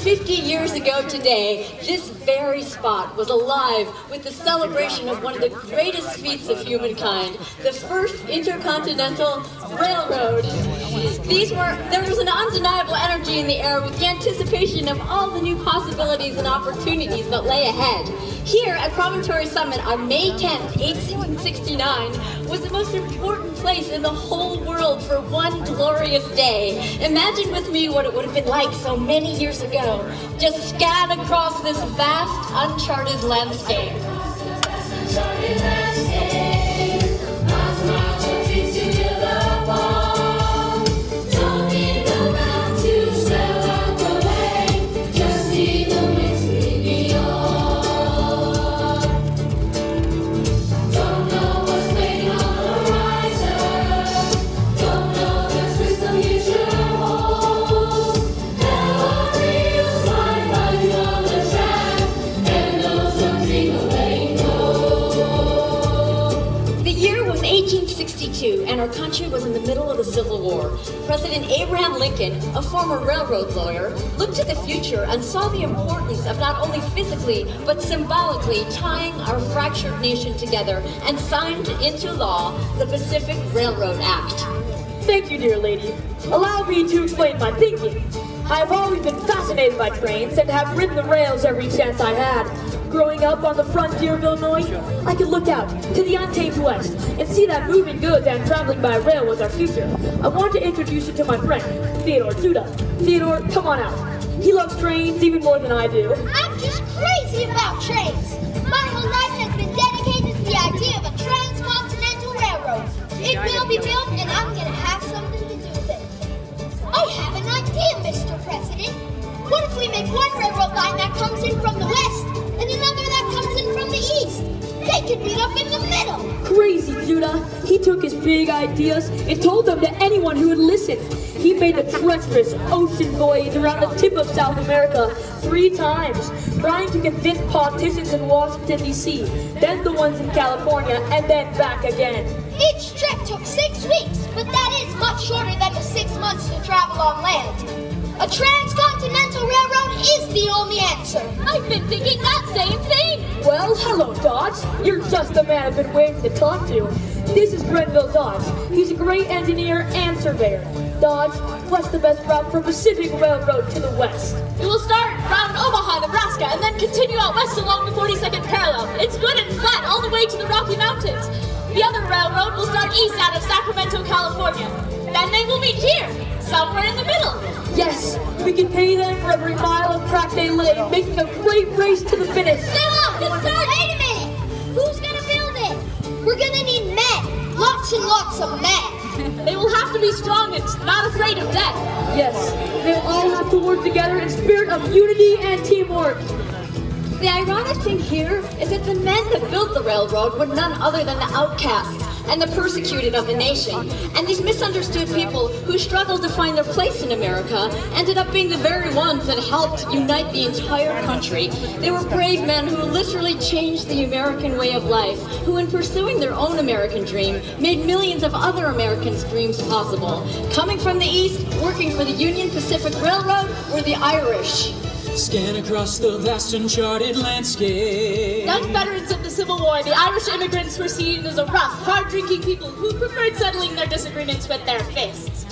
50 years ago today, this very spot was alive with the celebration of one of the greatest feats of humankind, the first intercontinental railroad. There was an undeniable energy in the air with the anticipation of all the new possibilities and opportunities that lay ahead. Here at Promontory Summit on May 10th, 1869, was the most important place in the whole world for one glorious day. Imagine with me what it would have been like so many years ago. Just scan across this vast, uncharted landscape. And our country was in the middle of a civil war. President Abraham Lincoln, a former railroad lawyer, looked to the future and saw the importance of not only physically but symbolically tying our fractured nation together and signed into law the Pacific Railroad Act. Thank you, dear lady. Allow me to explain my thinking. I have always been fascinated by trains and have ridden the rails every chance I had. Growing up on the frontier of Illinois, I could look out to the untamed west and see that moving goods and traveling by rail was our future. I want to introduce you to my friend, Theodore Judah. Theodore, come on out. He loves trains even more than I do. I'm just crazy about trains. My whole life has been dedicated to the idea of a transcontinental railroad. It will be built and I'm going to have something to do with it. I have an idea, Mr. President. What if we make one railroad line that comes in from the west and another that comes in from the east? They could meet up in the middle. Crazy, Judah. He took his big ideas and told them to anyone who would listen. He made the treacherous ocean voyage around the tip of South America 3 times, trying to convince politicians in Washington, D.C., then the ones in California, and then back again. Each trip took 6 weeks, but that is much shorter than the 6 months to travel on land. A transcontinental railroad is the only answer. I've been thinking that same thing. Well, hello, Dodge. You're just the man I've been waiting to talk to. This is Grenville Dodge. He's a great engineer and surveyor. Dodge, what's the best route from Pacific Railroad to the west? We will start around Omaha, Nebraska, and then continue out west along the 42nd parallel. It's good and flat all the way to the Rocky Mountains. The other railroad will start east out of Sacramento, California. Then they will meet here, somewhere in the middle. Yes, we can pay them for every mile of track they lay, making a great race to the finish. Wait a minute! Who's gonna build it? We're gonna need men. Lots and lots of men. They will have to be strong and not afraid of death. Yes, they'll all have to work together in spirit of unity and teamwork. The ironic thing here is that the men that built the railroad were none other than the outcasts and the persecuted of the nation. And these misunderstood people who struggled to find their place in America ended up being the very ones that helped unite the entire country. They were brave men who literally changed the American way of life, who in pursuing their own American dream, made millions of other Americans' dreams possible. Coming from the east, working for the Union Pacific Railroad, were the Irish. Scan across the vast uncharted landscape. Young veterans of the Civil War, the Irish immigrants were seen as a rough, hard-drinking people who preferred settling their disagreements with their fists.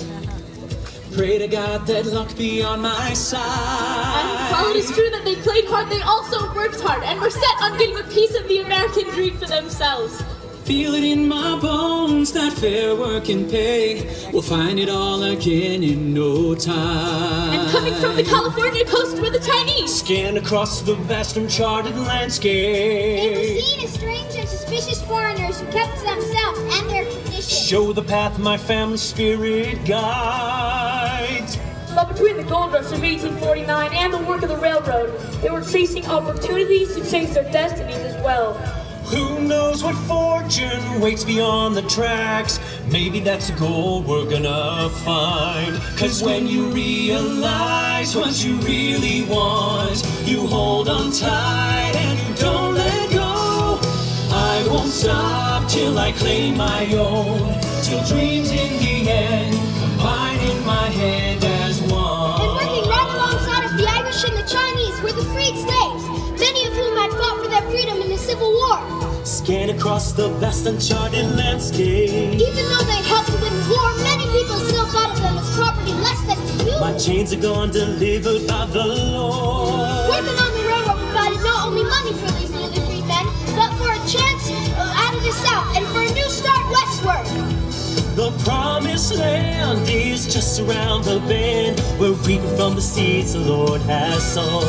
Pray to God that luck be on my side. And while it is true that they played hard, they also worked hard and were set on getting a piece of the American dream for themselves. Feel it in my bones that fair work and pay. We'll find it all again in no time. And coming from the California coast were the Chinese. Scan across the vast uncharted landscape. They were seen as strange and suspicious foreigners who kept to themselves and their traditions. Show the path my family spirit guides. But between the gold rush of 1849 and the work of the railroad, they were chasing opportunities to chase their destinies as well. Who knows what fortune waits beyond the tracks? Maybe that's a goal we're gonna find. Cause when you realize what you really want, you hold on tight and you don't let go. I won't stop till I claim my own, till dreams in the end combine in my head as one. And working right alongside of the Irish and the across the vast uncharted landscape. Even though they helped to win the war, many people still thought of them as property less than human. My chains are gone, delivered by the Lord. Working on the railroad provided not only money for these newly freed men, but for a chance out of the south and for a new start westward. The promised land is just around the bend. We're reaping from the seeds the Lord has sown.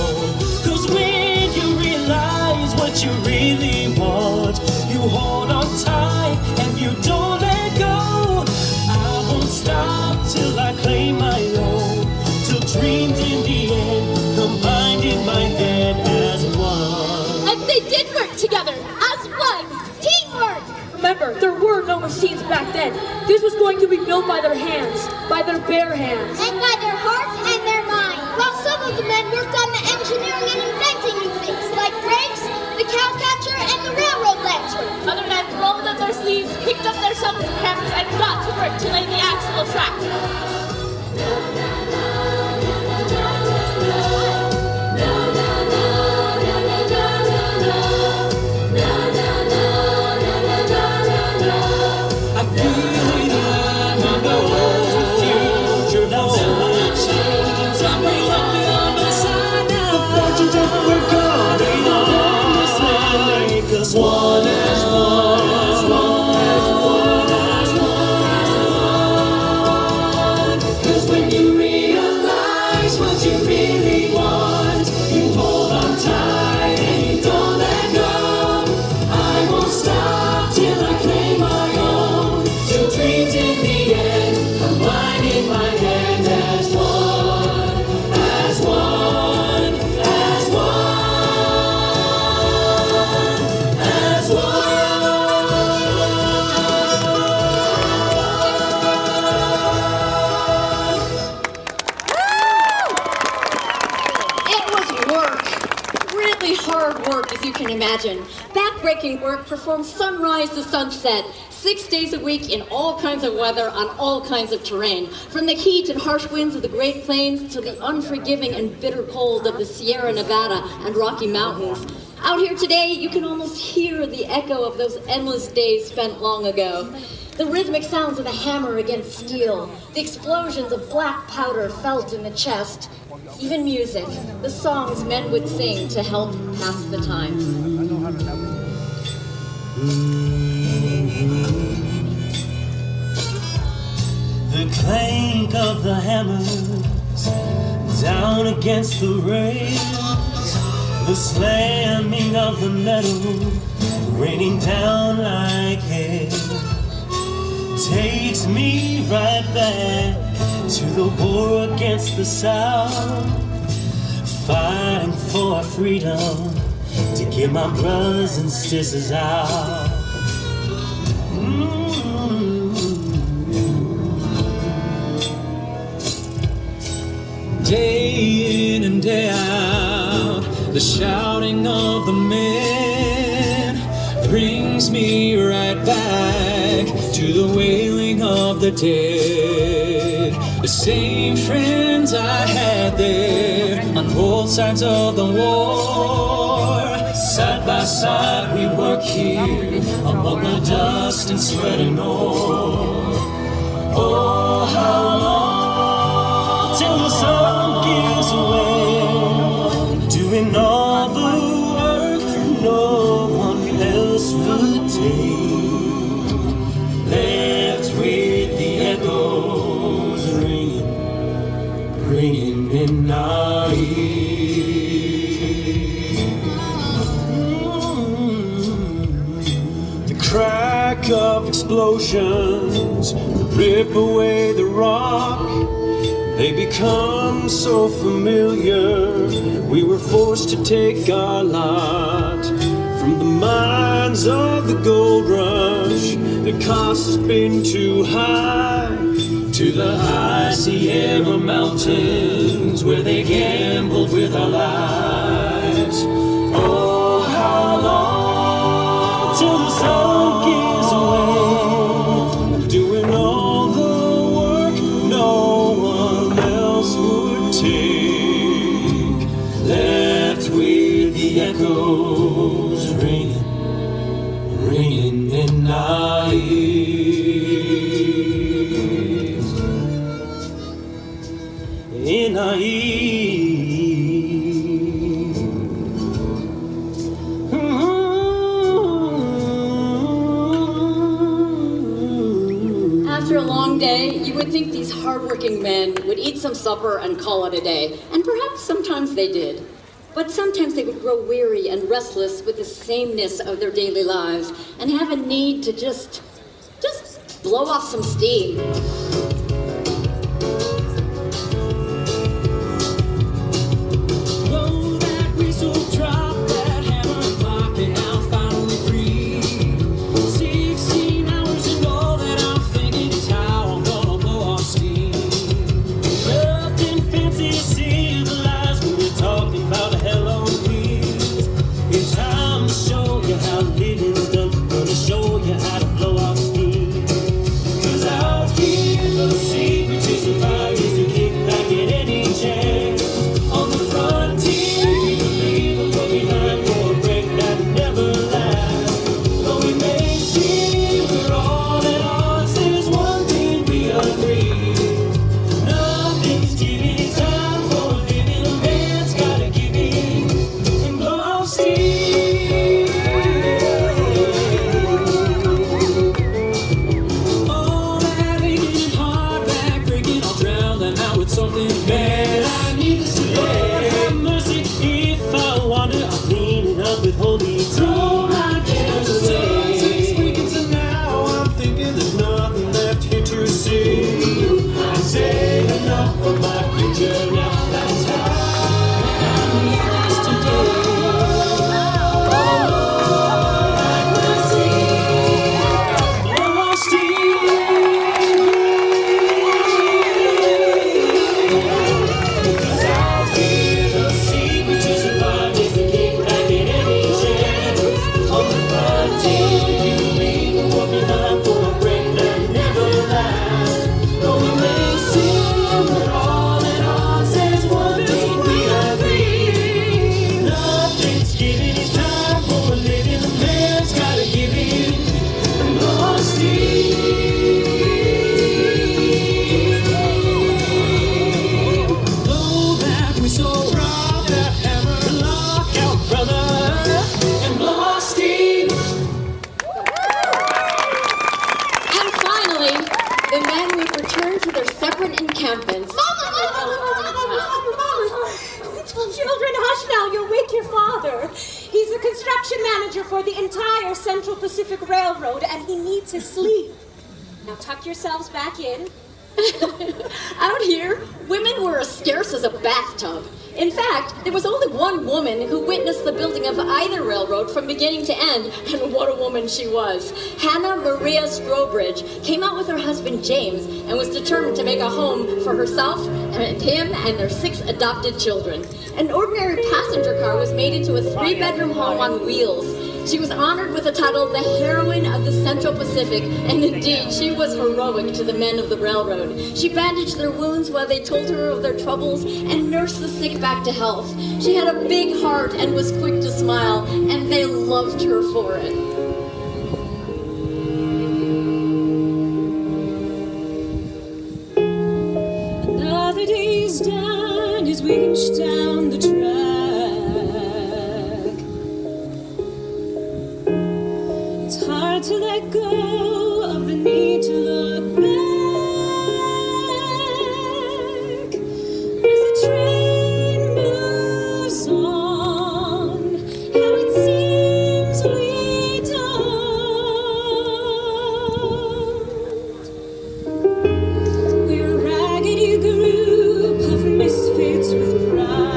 'Cause when you realize what you really want, you hold on tight and you don't let go. I won't stop till I claim my own, till dreams in the end combined in my head as one. And they did work together as one. Teamwork! Remember, there were no machines back then. This was going to be built by their hands, by their bare hands. And by their hearts and their minds. While some of the men worked on the engineering and inventing new things, like brakes, the cowcatcher, and the railroad lantern. Other men rolled up their sleeves, picked up their shovels and hammers, and got to work to lay the actual track. One as one, as one, as one, as one. 'Cause when you realize what you really want, you hold on tight and you don't let go. I won't stop till I claim my own, till dreams in the end combine in my hand as one, as one, as one. Hard work, as you can imagine. Back-breaking work performed sunrise to sunset, 6 days a week in all kinds of weather on all kinds of terrain. From the heat and harsh winds of the Great Plains to the unforgiving and bitter cold of the Sierra Nevada and Rocky Mountains. Out here today, you can almost hear the echo of those endless days spent long ago. The rhythmic sounds of a hammer against steel, the explosions of black powder felt in the chest, even music, the songs men would sing to help pass the time. The clank of the hammers down against the rails, the slamming of the metal raining down like hail, takes me right back to the war against the South, fighting for our freedom to get my brothers and sisters out. Day in and day out, the shouting of the men brings me right back to the wailing of the dead. The same friends I had there on both sides of the war. Side by side we work here among the dust and sweating ore. Oh, how long till the sun gives away, doing all the work no one else would take, left with the echoes ringing in our ears. The crack of explosions rip away the rock. They become so familiar, we were forced to take our lot. From the mines of the gold rush, the cost has been too high, to the high Sierra Mountains, where they gambled with our lives. Oh, how long till the sun gives away, doing all the work no one else would take, left with the echoes ringing After a long day, you would think these hardworking men would eat some supper and call it a day. And perhaps sometimes they did. But sometimes they would grow weary and restless with the sameness of their daily lives and have a need to just blow off some steam. Children, hush now, you'll wake your father. He's the construction manager for the entire Central Pacific Railroad, and he needs his sleep. Now tuck yourselves back in. Out here, women were as scarce as a bathtub. In fact, there was only one woman who witnessed the building of either railroad from beginning to end, and what a woman she was. Hannah Maria Strobridge came out with her husband James and was determined to make a home for herself and him and their 6 adopted children. An ordinary passenger car was made into a 3-bedroom home on wheels. She was honored with the title the Heroine of the Central Pacific, and indeed, she was heroic to the men of the railroad. She bandaged their wounds while they told her of their troubles and nursed the sick back to health. She had a big heart and was quick to smile, and they loved her for it. Another day's done as we inch down the track. It's hard to let go of the need to look back as the train moves on. How it seems we don't. We're a raggedy group of misfits with pride.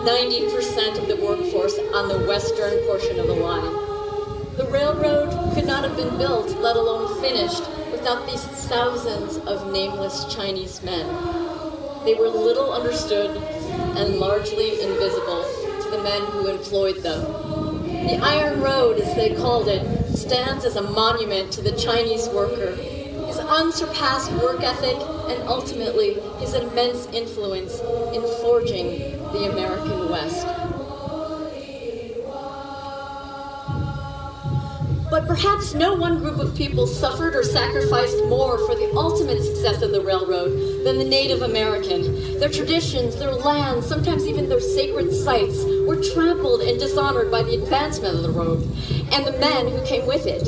90% of the workforce on the western portion of the line. The railroad could not have been built, let alone finished, without these thousands of nameless Chinese men. They were little understood and largely invisible to the men who employed them. The Iron Road, as they called it, stands as a monument to the Chinese worker, his unsurpassed work ethic, and ultimately his immense influence in forging the American West. But perhaps no one group of people suffered or sacrificed more for the ultimate success of the railroad than the Native American. Their traditions, their lands, sometimes even their sacred sites were trampled and dishonored by the advancement of the road and the men who came with it.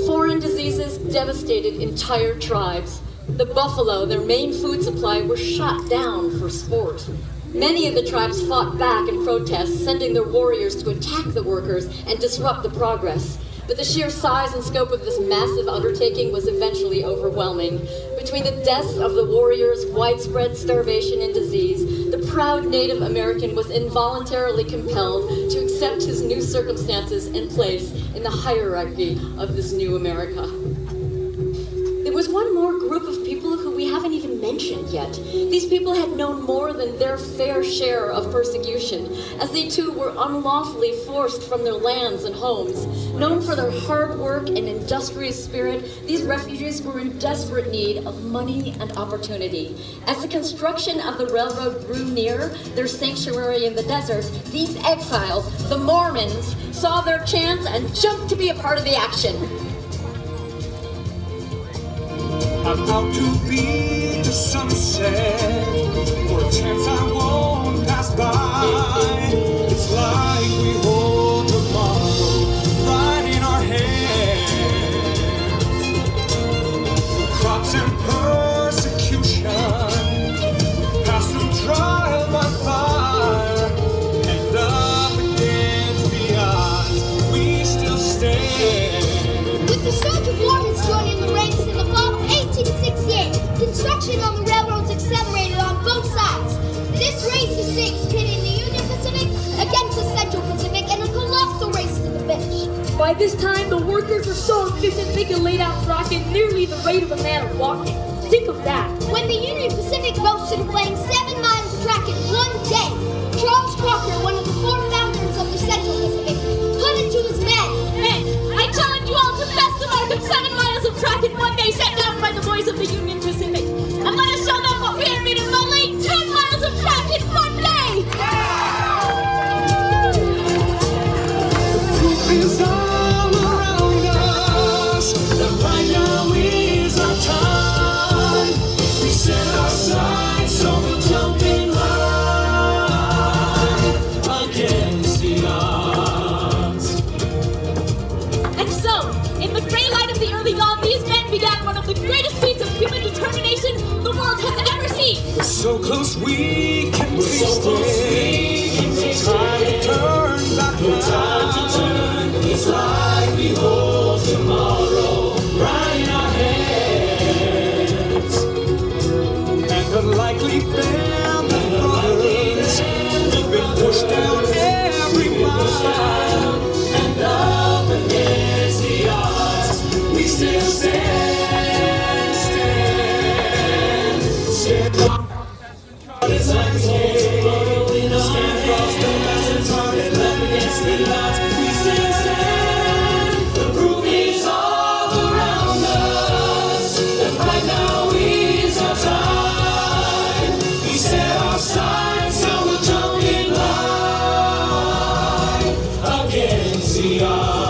Foreign diseases devastated entire tribes. The buffalo, their main food supply, were shot down for sport. Many of the tribes fought back in protest, sending their warriors to attack the workers and disrupt the progress. But the sheer size and scope of this massive undertaking was eventually overwhelming. Between the deaths of the warriors, widespread starvation and disease, the proud Native American was involuntarily compelled to accept his new circumstances and place in the hierarchy of this new America. There was one more group of people who we haven't even mentioned yet. These people had known more than their fair share of persecution, as they too were unlawfully forced from their lands and homes. Known for their hard work and industrious spirit, these refugees were in desperate need of money and opportunity. As the construction of the railroad drew near their sanctuary in the desert, these exiles, the Mormons, saw their chance and jumped to be a part of the action. I'm out to beat the sunset for a chance I won't pass by. It's like we hold tomorrow right in our hands. Crops and persecution, past the trial by fire, and up against the odds we still stand. With the surge of Mormons joining the ranks in the fall of 1868, construction on the railroads accelerated on both sides. This race is six, pitting the Union Pacific against the Central Pacific in a colossal race to the finish. By this time, the workers were so efficient they could lay down track at nearly the rate of a man walking. Think of that. When the Union Pacific rose to laying 7 miles of track in one day, Charles Crocker, one of the 4 founders of the Central Pacific, put it to his men. Men, I challenge you all to best the mark of 7 miles of track in one day set down by the boys of the Union Pacific. And let us show them what we are made of by laying 10 miles of track in one day! The proof is all around us that right now is our time. We set our sights so we'll jump in line against the odds. And so, in the gray light of the early dawn, these men began one of the greatest feats of human determination the world has ever seen. We're so close we can taste it. No time to turn back now. It's like we hold tomorrow right in our hands. And the likely band of brothers, we've been pushed down every mile. And up against the odds, we still stand. It's like we hold tomorrow in our hands. Stand up against the odds, we still stand. The proof is all around us, and right now is our time. We set our sights and we'll jump in line against the odds.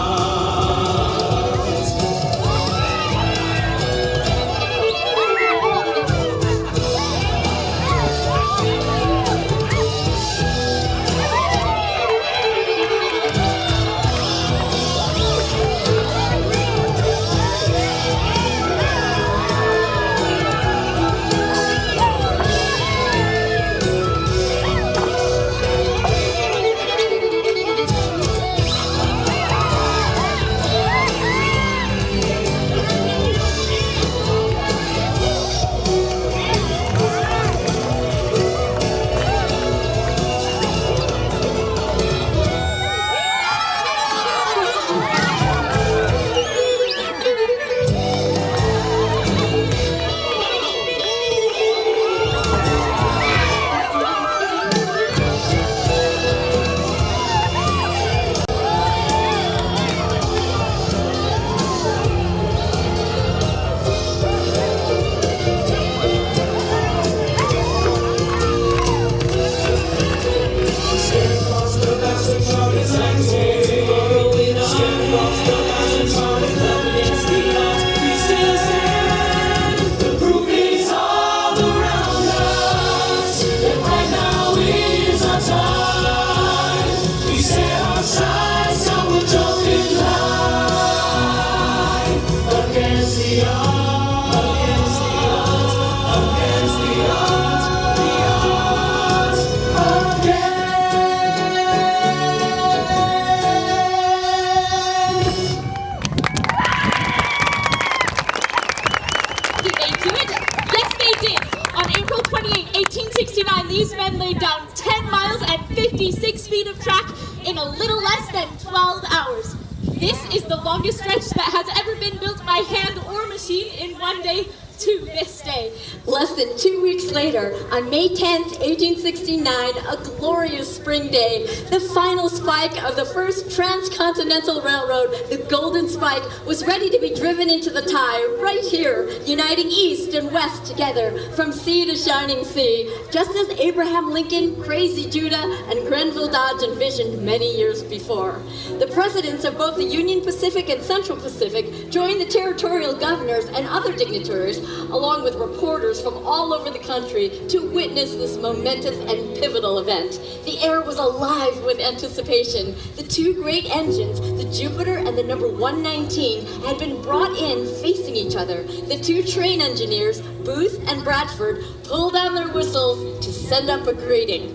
than 12 hours. This is the longest stretch that has ever been built by hand or machine in one day to this day. Less than 2 weeks later, on May 10th, 1869, a glorious spring day, the final spike of the first transcontinental railroad, the Golden Spike, was ready to be driven into the tie right here, uniting East and West together from sea to shining sea, just as Abraham Lincoln, Crazy Judah, and Grenville Dodge envisioned many years before. The presidents of both the Union Pacific and Central Pacific joined the territorial governors and other dignitaries, along with reporters from all over the country, to witness this momentous and pivotal event. The air was alive with anticipation. The two great engines, the Jupiter and the number 119, had been brought in facing each other. The two train engineers, Booth and Bradford, pulled down their whistles to send up a greeting.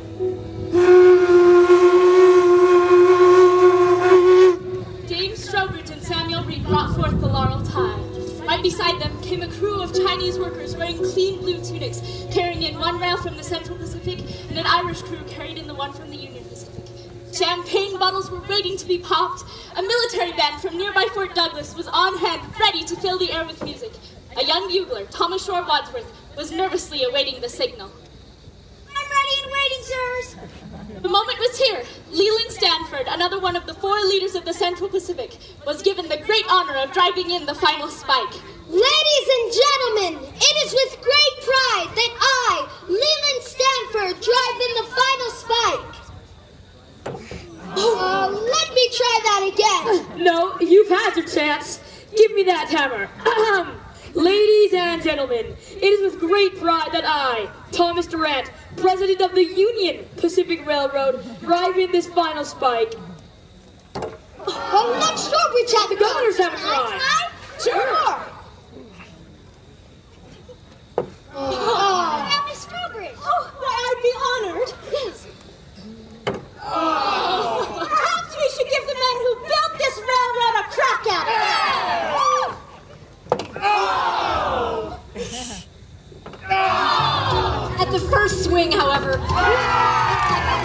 Dame Strobert and Samuel Reed brought forth the laurel tie. Right beside them came a crew of Chinese workers wearing clean blue tunics, carrying in one rail from the Central Pacific and an Irish crew carried in the one from the Union Pacific. Champagne bottles were waiting to be popped. A military band from nearby Fort Douglas was on hand, ready to fill the air with music. A young bugler, Thomas Shore Wadsworth, was nervously awaiting the signal. I'm ready and waiting, sirs. The moment was here. Leland Stanford, another one of the 4 leaders of the Central Pacific, was given the great honor of driving in the final spike. Ladies and gentlemen, it is with great pride that I, Leland Stanford, drive in the final spike. Let me try that again. No, you've had your chance. Give me that hammer. Ladies and gentlemen, it is with great pride that I, Thomas Durant, President of the Union Pacific Railroad, drive in this final spike. Oh, let Strawberry have The governors have a try. Sure. Now, Miss Strawberry. Oh, why, I'd be honored. Yes. Perhaps we should give the men who built this railroad a crack at it. At the first swing, however,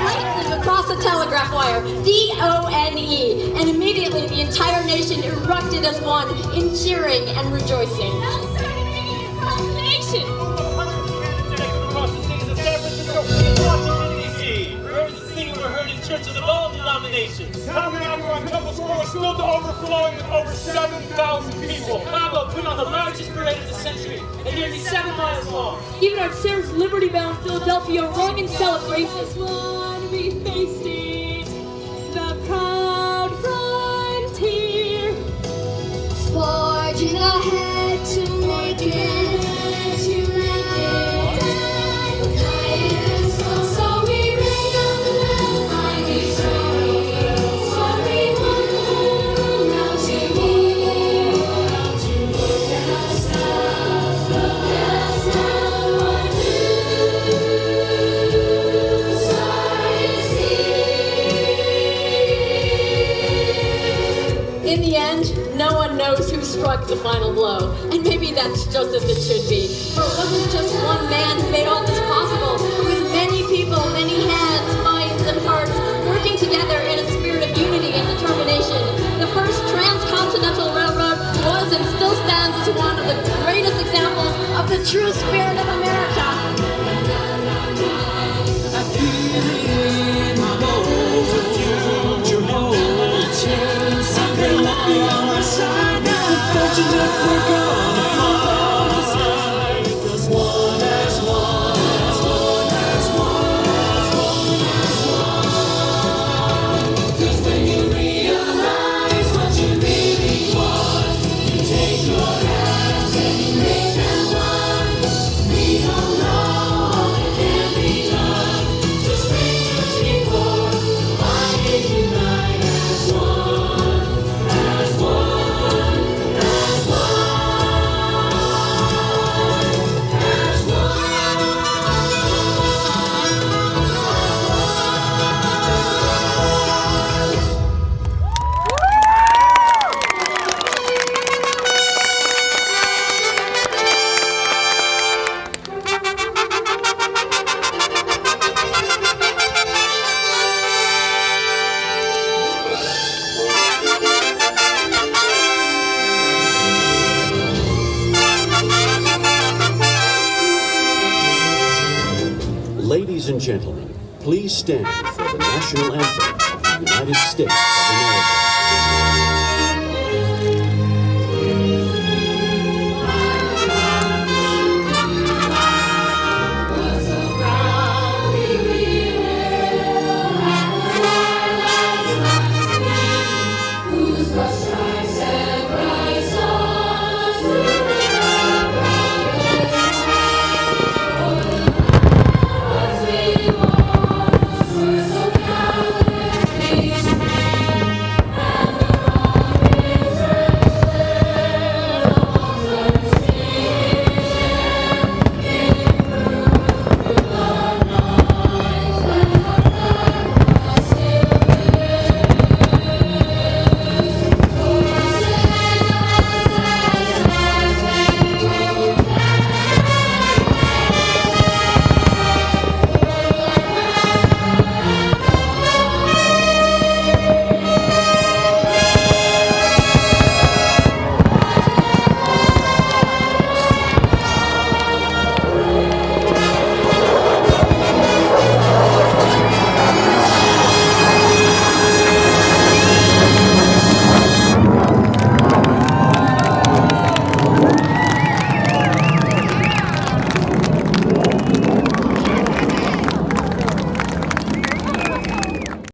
lightning across the telegraph wire, D-O-N-E, and immediately the entire nation erupted as one in cheering and rejoicing. Across the nation! Across the cities of San Francisco and Washington, D.C. Prayers and singing were heard in churches of all denominations. Tabernacle on Temple Square was filled to overflowing with over 7,000 people. Cabo put on the largest parade of the century and nearly 7 miles long. Even our Sarah's Liberty-bound Philadelphia rung in celebration. One we faced it, the proud frontier, Forging ahead to make it. So we ring out the last mighty story. So we won now to be. Now stop, now stop, In the end, no one knows who struck the final blow, and maybe that's just as it should be. For it wasn't just one man who made all this possible. It was many people, many hands, minds, and hearts working together in a spirit of unity and determination. The first transcontinental railroad was and still stands as one of the greatest examples of the true spirit of America. I feel it in my bones, the future holds. Something might be on our side now. The fortunes that we're gonna find. Because one as one, one as one. Because when you realize what you really want, you take your hands and you make them one. We don't know all that can be done. Just strangers before, find it unite as one, as one, as one. and gentlemen, please stand for the national anthem of the United States of America.